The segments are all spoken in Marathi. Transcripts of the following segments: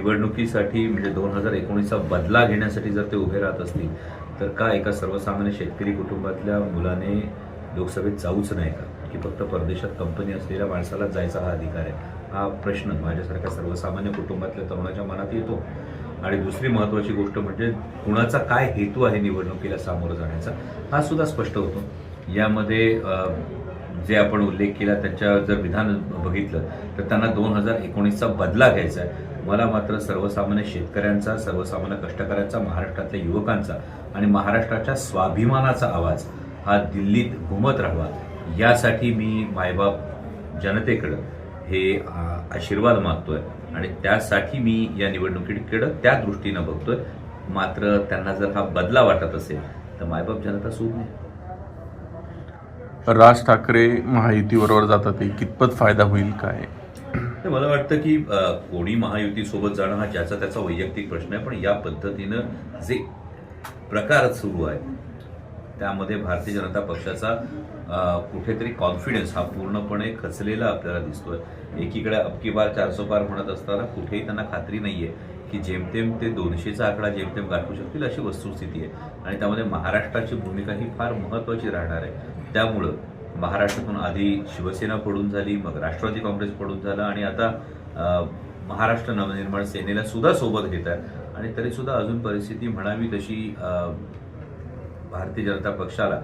निवडणुकीसाठी म्हणजे 2019चा बदला घेण्यासाठी जर ते उभे राहत असतील तर का एका सर्वसामान्य शेतकरी कुटुंबातल्या मुलाने लोकसभेत जाऊच नाही का? की फक्त परदेशात कंपनी असलेल्या माणसाला जायचा हा अधिकार आहे? हा प्रश्न माझ्यासारख्या सर्वसामान्य कुटुंबातल्या तरुणाच्या मनात येतो. आणि दुसरी महत्त्वाची गोष्ट म्हणजे कुणाचा काय हेतू आहे निवडणुकीला सामोरं जाण्याचा हा सुद्धा स्पष्ट होतो. यामध्ये जे आपण उल्लेख केला त्यांच्या जर विधान बघितलं तर त्यांना 2019चा बदला घ्यायचा आहे. मला मात्र सर्वसामान्य शेतकऱ्यांचा, सर्वसामान्य कष्टकऱ्यांचा, महाराष्ट्रातल्या युवकांचा आणि महाराष्ट्राच्या स्वाभिमानाचा आवाज हा दिल्लीत घुमत राहावा यासाठी मी मायबाप जनतेकडं हे आशीर्वाद मागतोय आणि त्यासाठी मी या निवडणुकीकडं त्या दृष्टीनं बघतोय. मात्र त्यांना जर हा बदला वाटत असेल तर मायबाप जनता सूद नाही. राज ठाकरे महायुतीबरोबर जातात ते कितपत फायदा होईल काय? तर मला वाटतं की कोणी महायुतीसोबत जाणं हा ज्याचा त्याचा वैयक्तिक प्रश्न आहे, पण या पद्धतीनं जे प्रकार सुरू आहे त्यामध्ये भारतीय जनता पक्षाचा कुठेतरी कॉन्फिडन्स हा पूर्णपणे खचलेला आपल्याला दिसतोय. एकीकडे अबकी बार 400 पार म्हणत असताना कुठेही त्यांना खात्री नाहीये की जेमतेम ते 200चा आकडा जेमतेम गाठू शकतील अशी वस्तुस्थिती आहे आणि त्यामध्ये महाराष्ट्राची भूमिका ही फार महत्त्वाची राहणार आहे. त्यामुळं महाराष्ट्रातून आधी शिवसेना पडून झाली, मग राष्ट्रवादी काँग्रेस पडून झालं आणि आता महाराष्ट्र नवनिर्माण सेनेला सुद्धा सोबत घेत आहे आणि तरीसुद्धा अजून परिस्थिती म्हणावी तशी भारतीय जनता पक्षाला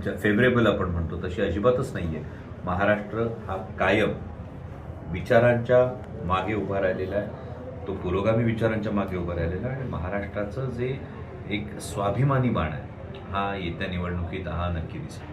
फेवरेबल आपण म्हणतो तशी अजिबातच नाही आहे. महाराष्ट्र हा कायम विचारांच्या मागे उभा राहिलेला आहे, तो पुरोगामी विचारांच्या मागे उभा राहिलेला आहे आणि महाराष्ट्राचं जे एक स्वाभिमानी बाण आहे हा येत्या निवडणुकीत हा नक्की दिसेल.